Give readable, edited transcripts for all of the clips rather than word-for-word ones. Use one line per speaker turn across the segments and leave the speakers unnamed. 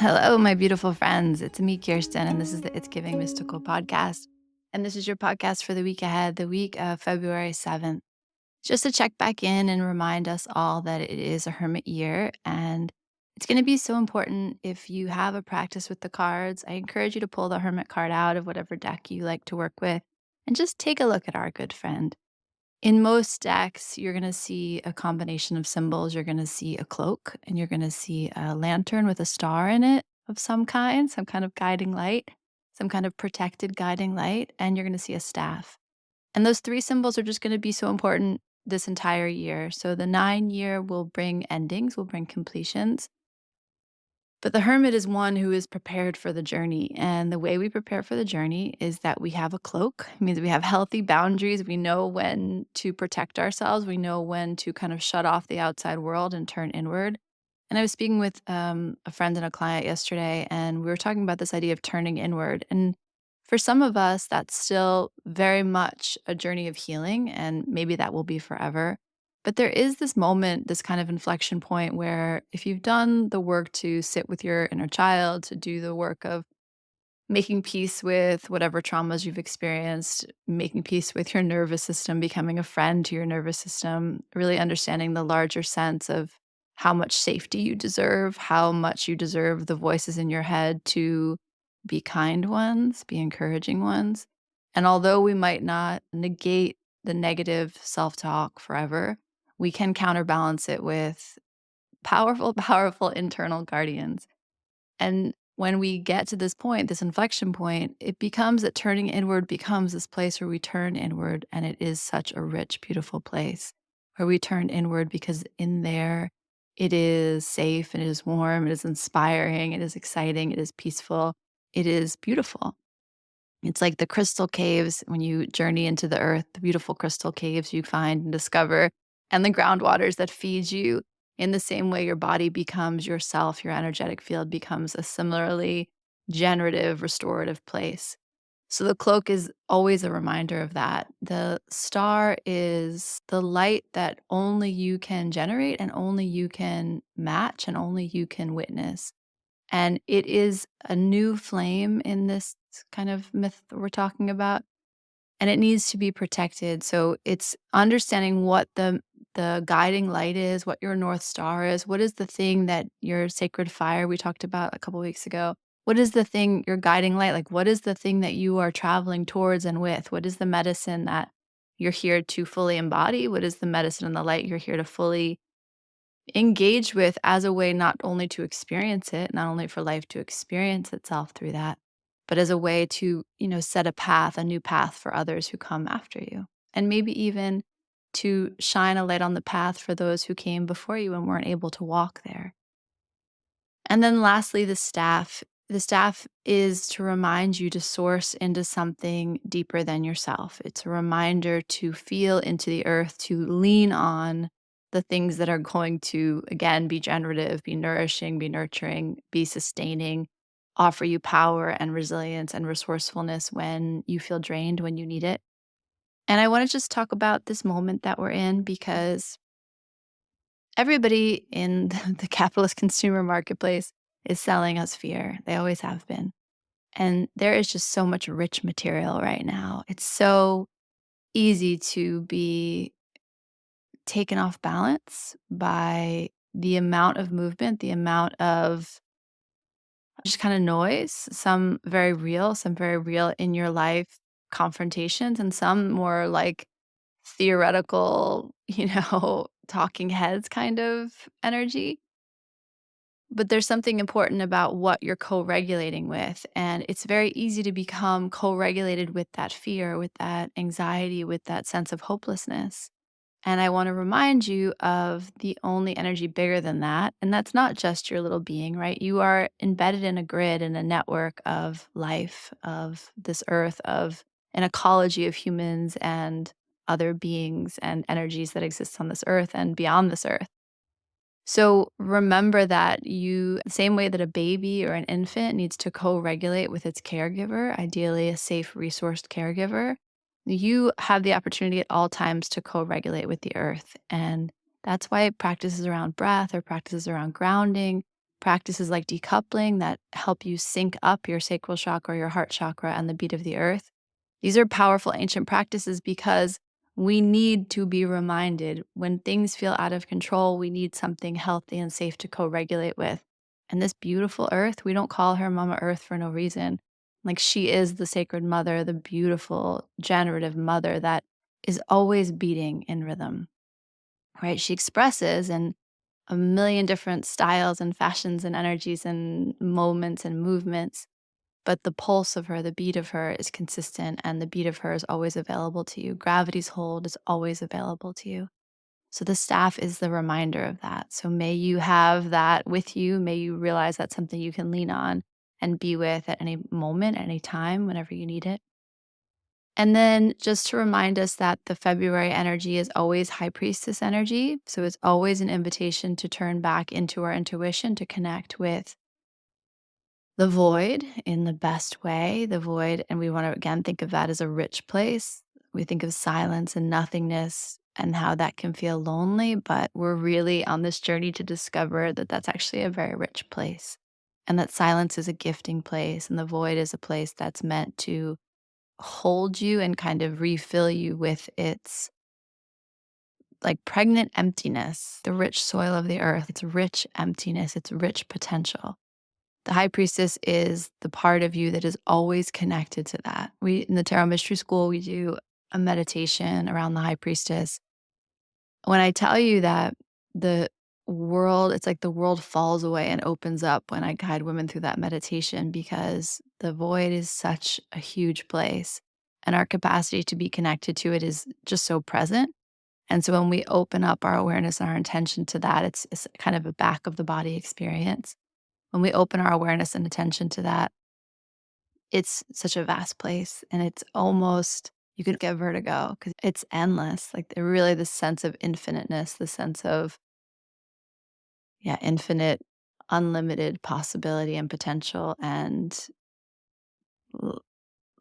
Hello, my beautiful friends. It's me, Kirsten, and this is the It's Giving Mystical podcast. And this is your podcast for the week ahead, the week of February 7th. Just to check back in and remind us all that it is a Hermit year. And it's going to be so important if you have a practice with the cards. I encourage you to pull the Hermit card out of whatever deck you like to work with and just take a look at our good friend. In most decks, you're going to see a combination of symbols. You're going to see a cloak and you're going to see a lantern with a star in it of some kind of guiding light, some kind of protected guiding light, and you're going to see a staff. And those three symbols are just going to be so important this entire year. So the 9 year will bring endings, will bring completions. But the hermit is one who is prepared for the journey. And the way we prepare for the journey is that we have a cloak. It means we have healthy boundaries. We know when to protect ourselves. We know when to kind of shut off the outside world and turn inward. And I was speaking with a friend and a client yesterday, and we were talking about this idea of turning inward. And for some of us, that's still very much a journey of healing, and maybe that will be forever. But there is this moment, this kind of inflection point where if you've done the work to sit with your inner child, to do the work of making peace with whatever traumas you've experienced, making peace with your nervous system, becoming a friend to your nervous system, really understanding the larger sense of how much safety you deserve, how much you deserve the voices in your head to be kind ones, be encouraging ones. And although we might not negate the negative self talk forever, we can counterbalance it with powerful, powerful internal guardians. And when we get to this point, this inflection point, it becomes that turning inward becomes this place where we turn inward. And it is such a rich, beautiful place where we turn inward because in there it is safe and it is warm, it is inspiring, it is exciting, it is peaceful, it is beautiful. It's like the crystal caves when you journey into the earth, the beautiful crystal caves you find and discover, and the groundwaters that feed you in the same way your body becomes yourself, your energetic field becomes a similarly generative, restorative place. So the cloak is always a reminder of that. The star is the light that only you can generate and only you can match and only you can witness. And it is a new flame in this kind of myth that we're talking about, and it needs to be protected. So it's understanding what the guiding light is, what your north star is, what is the thing that your sacred fire we talked about a couple weeks ago. What is the thing, your guiding light? Like what is the thing that you are traveling towards and with? What is the medicine that you're here to fully embody? What is the medicine and the light you're here to fully engage with as a way not only to experience it, not only for life to experience itself through that, but as a way to, set a path, a new path for others who come after you. And maybe even to shine a light on the path for those who came before you and weren't able to walk there. And then lastly, the staff. The staff is to remind you to source into something deeper than yourself. It's a reminder to feel into the earth, to lean on the things that are going to, again, be generative, be nourishing, be nurturing, be sustaining, offer you power and resilience and resourcefulness when you feel drained, when you need it. And I want to just talk about this moment that we're in because everybody in the capitalist consumer marketplace is selling us fear. They always have been. And there is just so much rich material right now. It's so easy to be taken off balance by the amount of movement, the amount of just kind of noise, some very real in your life confrontations, and some more like theoretical, talking heads kind of energy. But there's something important about what you're co-regulating with, and it's very easy to become co-regulated with that fear, with that anxiety, with that sense of hopelessness. And I wanna remind you of the only energy bigger than that, and that's not just your little being, right? You are embedded in a grid, in a network of life, of this earth, of an ecology of humans and other beings and energies that exist on this earth and beyond this earth. So remember that the same way that a baby or an infant needs to co-regulate with its caregiver, ideally a safe, resourced caregiver, you have the opportunity at all times to co-regulate with the earth. And that's why practices around breath or practices around grounding, practices like decoupling that help you sync up your sacral chakra, your heart chakra, and the beat of the earth. These are powerful ancient practices because we need to be reminded when things feel out of control, we need something healthy and safe to co regulate with. And this beautiful earth, we don't call her Mama Earth for no reason. Like she is the sacred mother, the beautiful, generative mother that is always beating in rhythm, right? She expresses in a million different styles and fashions and energies and moments and movements. But the pulse of her, the beat of her is consistent, and the beat of her is always available to you. Gravity's hold is always available to you. So the staff is the reminder of that. So may you have that with you. May you realize that's something you can lean on and be with at any moment, any time, whenever you need it. And then just to remind us that the February energy is always High Priestess energy. So it's always an invitation to turn back into our intuition, to connect with the void in the best way. The void, and we want to again think of that as a rich place. We think of silence and nothingness and how that can feel lonely, but we're really on this journey to discover that that's actually a very rich place, and that silence is a gifting place, and the void is a place that's meant to hold you and kind of refill you with its like pregnant emptiness, the rich soil of the earth, its rich emptiness, its rich potential. The high priestess is the part of you that is always connected to that. We in the Tarot Mystery School, we do a meditation around the high priestess. When I tell you that the world, it's like the world falls away and opens up when I guide women through that meditation because the void is such a huge place and our capacity to be connected to it is just so present. And so when we open up our awareness and our intention to that, it's kind of a back of the body experience. When we open our awareness and attention to that, it's such a vast place and it's almost you could get vertigo because it's endless. Like really the sense of infiniteness, the sense of, yeah, infinite, unlimited possibility and potential and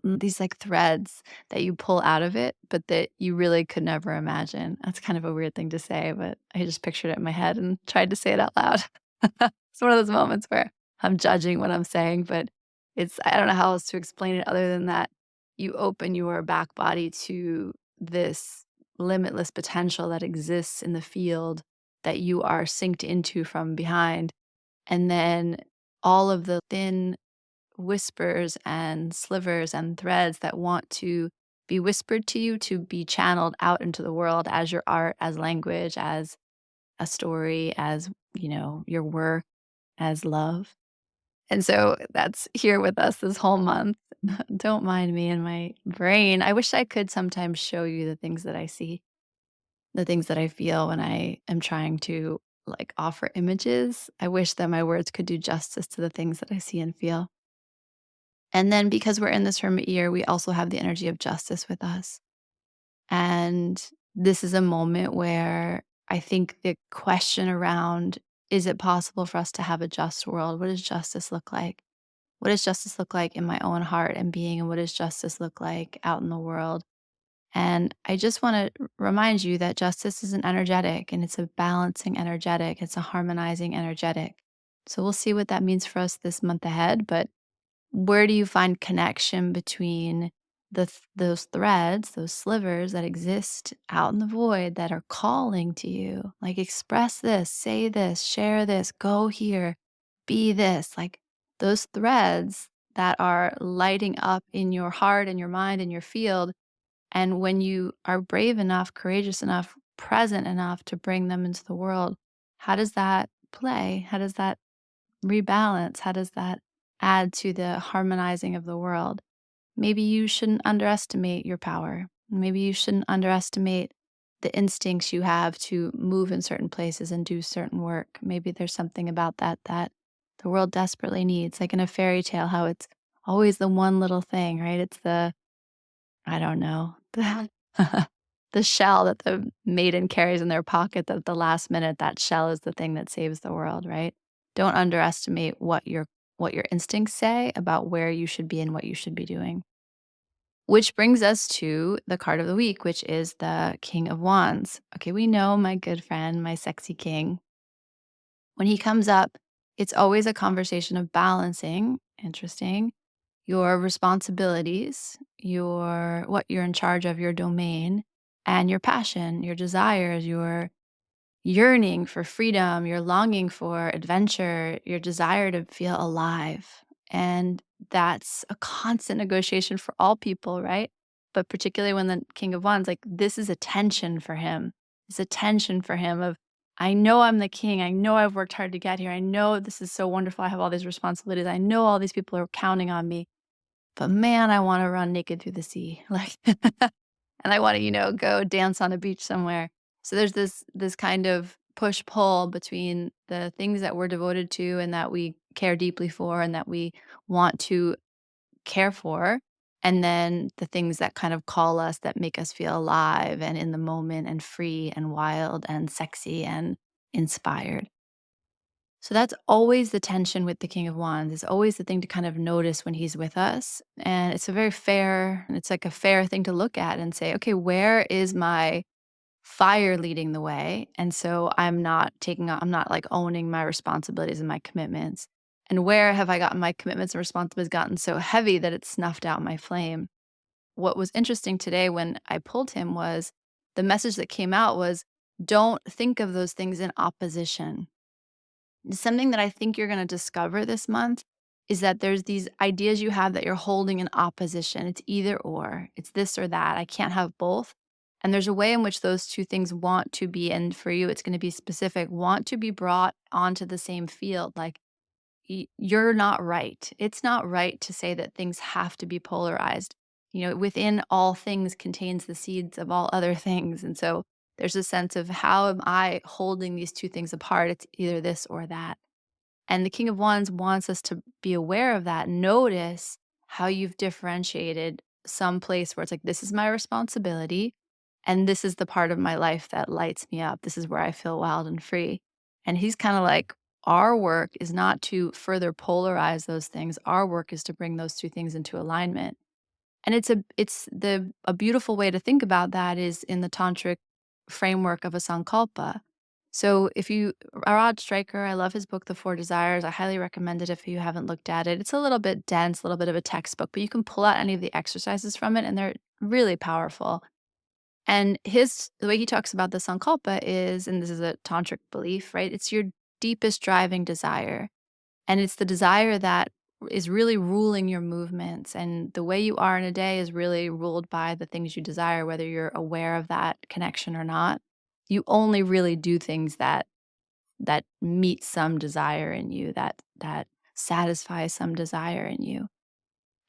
these like threads that you pull out of it, but that you really could never imagine. That's kind of a weird thing to say, but I just pictured it in my head and tried to say it out loud. It's one of those moments where I'm judging what I'm saying, but I don't know how else to explain it other than that you open your back body to this limitless potential that exists in the field that you are synced into from behind. And then all of the thin whispers and slivers and threads that want to be whispered to you to be channeled out into the world as your art, as language, as a story, as, your work, as love. And so that's here with us this whole month. Don't mind me and my brain. I wish I could sometimes show you the things that I see, the things that I feel when I am trying to like offer images. I wish that my words could do justice to the things that I see and feel. And then because we're in this hermit year, we also have the energy of justice with us. And this is a moment where I think the question around is it possible for us to have a just world? What does justice look like? What does justice look like in my own heart and being? And what does justice look like out in the world? And I just want to remind you that justice is an energetic and it's a balancing energetic, it's a harmonizing energetic. So we'll see what that means for us this month ahead. But where do you find connection between those threads, those slivers that exist out in the void that are calling to you? Like, express this, say this, share this, go here, be this. Like, those threads that are lighting up in your heart and your mind and your field. And when you are brave enough, courageous enough, present enough to bring them into the world, how does that play? How does that rebalance? How does that add to the harmonizing of the world? Maybe you shouldn't underestimate your power. Maybe you shouldn't underestimate the instincts you have to move in certain places and do certain work. Maybe there's something about that the world desperately needs, like in a fairy tale, how it's always the one little thing, right? It's I don't know, the shell that the maiden carries in their pocket that at the last minute, that shell is the thing that saves the world, right? Don't underestimate what your instincts say about where you should be and what you should be doing. Which brings us to the card of the week, which is the King of Wands. Okay, we know my good friend, my sexy king. When he comes up, It's always a conversation of balancing, interesting, your responsibilities, your what you're in charge of, your domain, and your passion, your desires, your yearning for freedom, your longing for adventure, your desire to feel alive. And that's a constant negotiation for all people, right? But particularly when the King of Wands, like this is a tension for him. It's a tension for him of, I know I'm the king. I know I've worked hard to get here. I know this is so wonderful. I have all these responsibilities. I know all these people are counting on me. But man, I want to run naked through the sea. Like and I wanna, go dance on a beach somewhere. So there's this kind of push-pull between the things that we're devoted to and that we care deeply for and that we want to care for, and then the things that kind of call us, that make us feel alive and in the moment and free and wild and sexy and inspired. So that's always the tension with the King of Wands. It's always the thing to kind of notice when he's with us. And it's like a fair thing to look at and say, okay, where is my fire leading the way? And so I'm not like owning my responsibilities and my commitments. And where have I gotten my commitments and responsibilities gotten so heavy that it snuffed out my flame? What was interesting today when I pulled him was the message that came out was, don't think of those things in opposition. Something that I think you're gonna discover this month is that there's these ideas you have that you're holding in opposition. It's either or. It's this or that. I can't have both. And there's a way in which those two things want to be, and for you, it's gonna be specific, want to be brought onto the same field. Like, you're not right. It's not right to say that things have to be polarized. Within all things contains the seeds of all other things. And so there's a sense of, how am I holding these two things apart? It's either this or that. And the King of Wands wants us to be aware of that. Notice how you've differentiated some place where it's like, this is my responsibility, and this is the part of my life that lights me up. This is where I feel wild and free. And he's kind of like, our work is not to further polarize those things. Our work is to bring those two things into alignment. And a beautiful way to think about that is in the tantric framework of a sankalpa. So if you Rod Stryker, I love his book, The Four Desires. I highly recommend it if you haven't looked at it. It's a little bit dense, a little bit of a textbook, but you can pull out any of the exercises from it, and they're really powerful. And the way he talks about the sankalpa is, and this is a tantric belief, right? It's your deepest driving desire. And it's the desire that is really ruling your movements. And the way you are in a day is really ruled by the things you desire, whether you're aware of that connection or not. You only really do things that meet some desire in you, that satisfy some desire in you.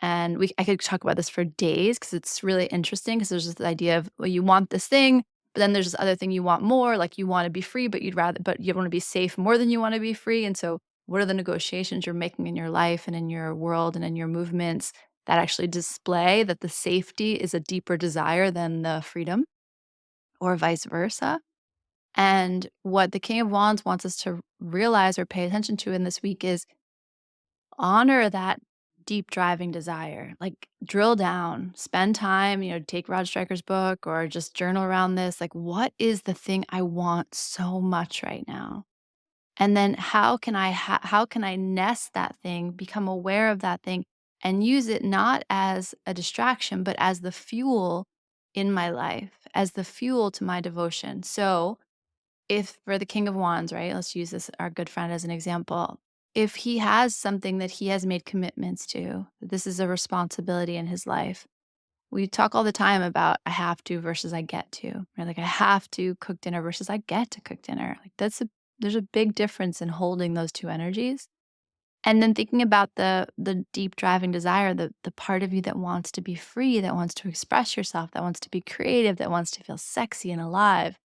And I could talk about this for days because it's really interesting, because there's this idea of, well, you want this thing, but then there's this other thing you want more, like you wanna be free, but you wanna be safe more than you wanna be free, and so what are the negotiations you're making in your life and in your world and in your movements that actually display that the safety is a deeper desire than the freedom, or vice versa? And what the King of Wands wants us to realize or pay attention to in this week is, honor that deep driving desire. Like, drill down, spend time, take Rod Stryker's book or just journal around this. Like, what is the thing I want so much right now? And then how can I nest that thing, become aware of that thing, and use it not as a distraction, but as the fuel in my life, as the fuel to my devotion. So if for the King of Wands, right? Let's use this, our good friend, as an example. If he has something that he has made commitments to, that this is a responsibility in his life. We talk all the time about I have to versus I get to. Right? Like, I have to cook dinner versus I get to cook dinner. Like, there's a big difference in holding those two energies. And then thinking about the deep driving desire, the part of you that wants to be free, that wants to express yourself, that wants to be creative, that wants to feel sexy and alive.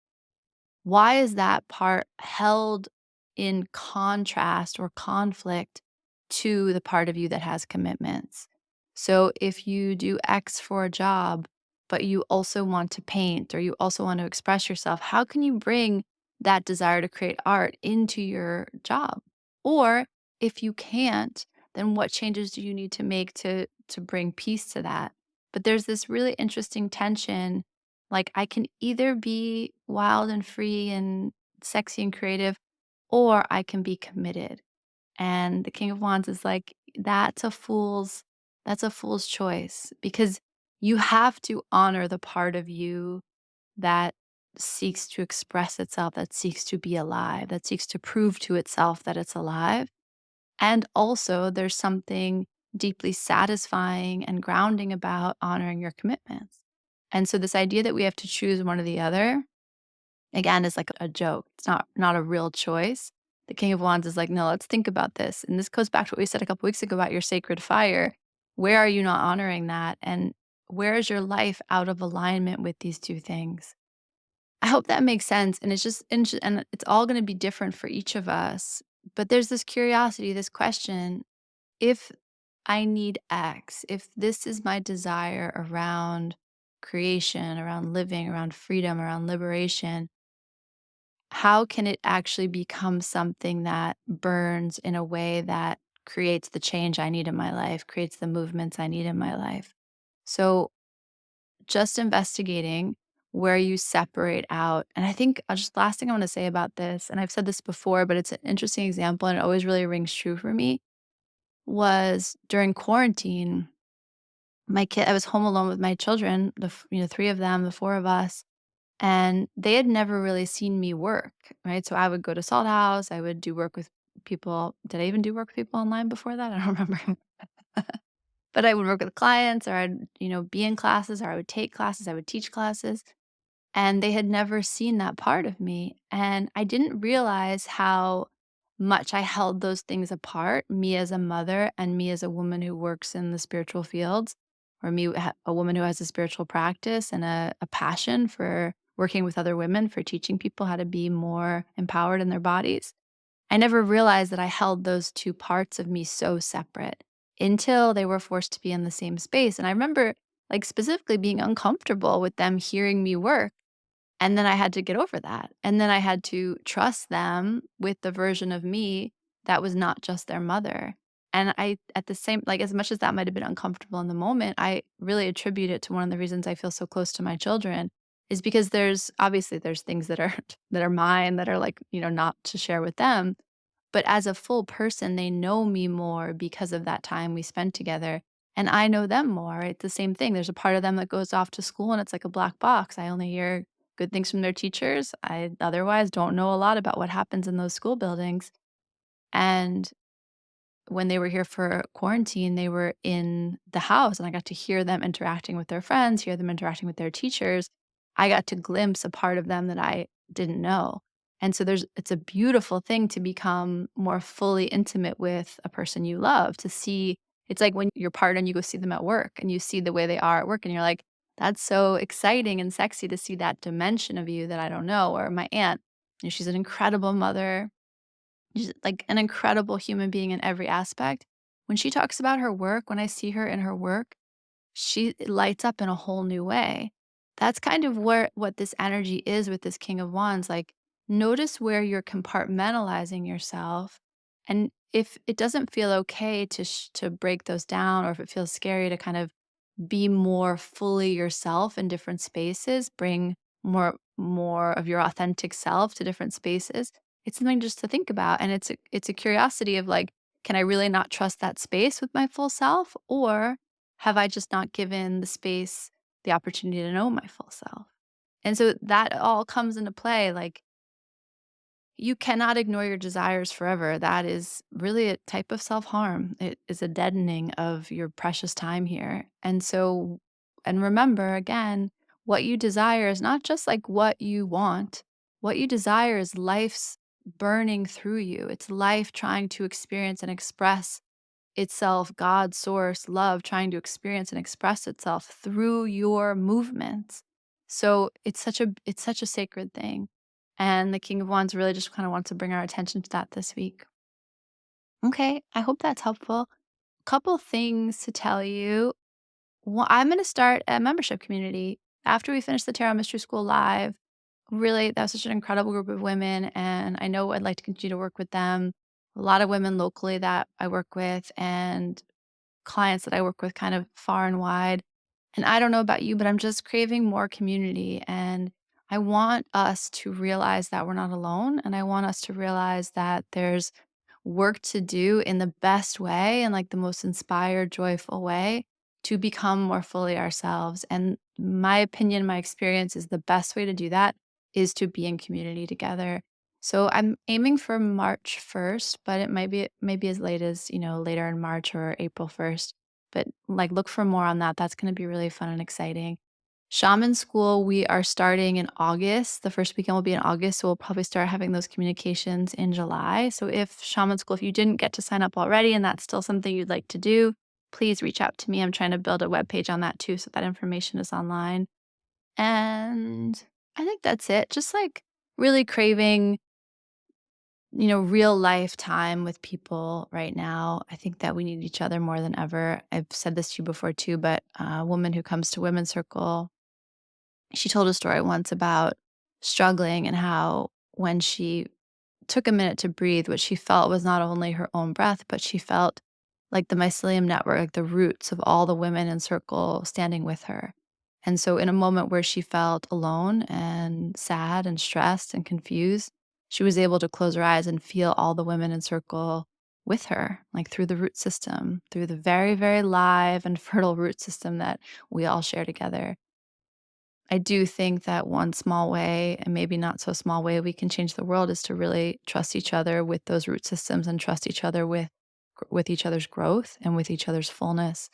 Why is that part held in contrast or conflict to the part of you that has commitments? So if you do X for a job, but you also want to paint or you also want to express yourself, how can you bring that desire to create art into your job? Or if you can't, then what changes do you need to make to bring peace to that? But there's this really interesting tension, like, I can either be wild and free and sexy and creative, or I can be committed. And the King of Wands is like, that's a fool's choice, because you have to honor the part of you that seeks to express itself, that seeks to be alive, that seeks to prove to itself that it's alive. And also, there's something deeply satisfying and grounding about honoring your commitments. And so, this idea that we have to choose one or the other, again, is like a joke. It's not a real choice. The King of Wands is like, no, let's think about this. And this goes back to what we said a couple weeks ago about your sacred fire. Where are you not honoring that? And where is your life out of alignment with these two things? I hope that makes sense. And it's just, and it's all going to be different for each of us. But there's this curiosity, this question: if I need X, if this is my desire around creation, around living, around freedom, around liberation, how can it actually become something that burns in a way that creates the change I need in my life, creates the movements I need in my life? So, just investigating where you separate out. And I think just last thing I want to say about this, and I've said this before, but it's an interesting example and it always really rings true for me, was during quarantine. I was home alone with my children, three of them, the four of us, and they had never really seen me work, right? So I would go to Salt House, I would do work with people. Did I even do work with people online before that? I don't remember. But I would work with clients, or I'd, be in classes, or I would take classes, I would teach classes. And they had never seen that part of me, and I didn't realize how much I held those things apart, me as a mother and me as a woman who works in the spiritual fields, or a woman who has a spiritual practice and a passion for working with other women, for teaching people how to be more empowered in their bodies. I never realized that I held those 2 parts of me so separate until they were forced to be in the same space, and I remember, like, specifically being uncomfortable with them hearing me work, and then I had to get over that. And then I had to trust them with the version of me that was not just their mother. And I, at the same, like, as much as that might have been uncomfortable in the moment, I really attribute it to one of the reasons I feel so close to my children is because there's things that are that are mine that are like, not to share with them. But as a full person, they know me more because of that time we spent together. And I know them more. It's the same thing. There's a part of them that goes off to school and it's like a black box. I only hear good things from their teachers. I otherwise don't know a lot about what happens in those school buildings. And when they were here for quarantine, they were in the house and I got to hear them interacting with their friends, hear them interacting with their teachers. I got to glimpse a part of them that I didn't know. And so it's a beautiful thing to become more fully intimate with a person you love, to see. It's like when you're part and you go see them at work and you see the way they are at work and you're like, that's so exciting and sexy to see that dimension of you that I don't know. Or my aunt, she's an incredible mother. She's like an incredible human being in every aspect. When she talks about her work, when I see her in her work, she lights up in a whole new way. That's kind of what this energy is with this King of Wands. Like, notice where you're compartmentalizing yourself, and if it doesn't feel okay to break those down, or if it feels scary to kind of be more fully yourself in different spaces, bring more of your authentic self to different spaces. It's something just to think about, and it's a curiosity of like, can I really not trust that space with my full self, or have I just not given the space the opportunity to know my full self? And so that all comes into play. Like, you cannot ignore your desires forever. That is really a type of self harm. It is a deadening of your precious time here. And so, and remember again, what you desire is not just like what you want. What you desire is life's burning through you. It's life trying to experience and express itself, God, source, love, trying to experience and express itself through your movements. So it's such a sacred thing. And the King of Wands really just kind of wants to bring our attention to that this week. Okay, I hope that's helpful. Couple things to tell you. Well, I'm going to start a membership community after we finish the Tarot Mystery School live. Really, that was such an incredible group of women, and I know I'd like to continue to work with them. A lot of women locally that I work with, and clients that I work with kind of far and wide. And I don't know about you, but I'm just craving more community. And I want us to realize that we're not alone. And I want us to realize that there's work to do in the best way and like the most inspired, joyful way to become more fully ourselves. And my opinion, my experience is the best way to do that is to be in community together. So I'm aiming for March 1st, but it might be maybe as late as, later in March or April 1st. But like look for more on that. That's going to be really fun and exciting. Shaman school, we are starting in August. The first weekend will be in August, so we'll probably start having those communications in July. So if shaman school, if you didn't get to sign up already and that's still something you'd like to do, please reach out to me. I'm trying to build a web page on that too, so that information is online. And I think that's it. Just like really craving, real life time with people right now. I think that we need each other more than ever. I've said this to you before too, but a woman who comes to Women's Circle, she told a story once about struggling and how when she took a minute to breathe, what she felt was not only her own breath, but she felt like the mycelium network, like the roots of all the women in circle standing with her. And so, in a moment where she felt alone and sad and stressed and confused, she was able to close her eyes and feel all the women in circle with her, like through the root system, through the very, very live and fertile root system that we all share together. I do think that one small way, and maybe not so small way, we can change the world is to really trust each other with those root systems and trust each other with each other's growth and with each other's fullness.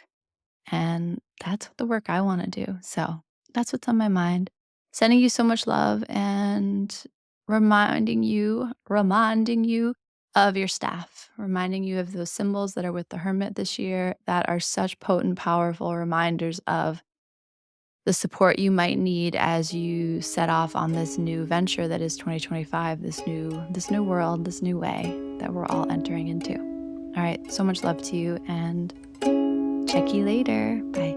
And that's the work I want to do. So that's what's on my mind. Sending you so much love and reminding you of your staff, reminding you of those symbols that are with the Hermit this year that are such potent, powerful reminders of the support you might need as you set off on this new venture that is 2025, this new world, this new way that we're all entering into. All right, so much love to you and check you later. Bye.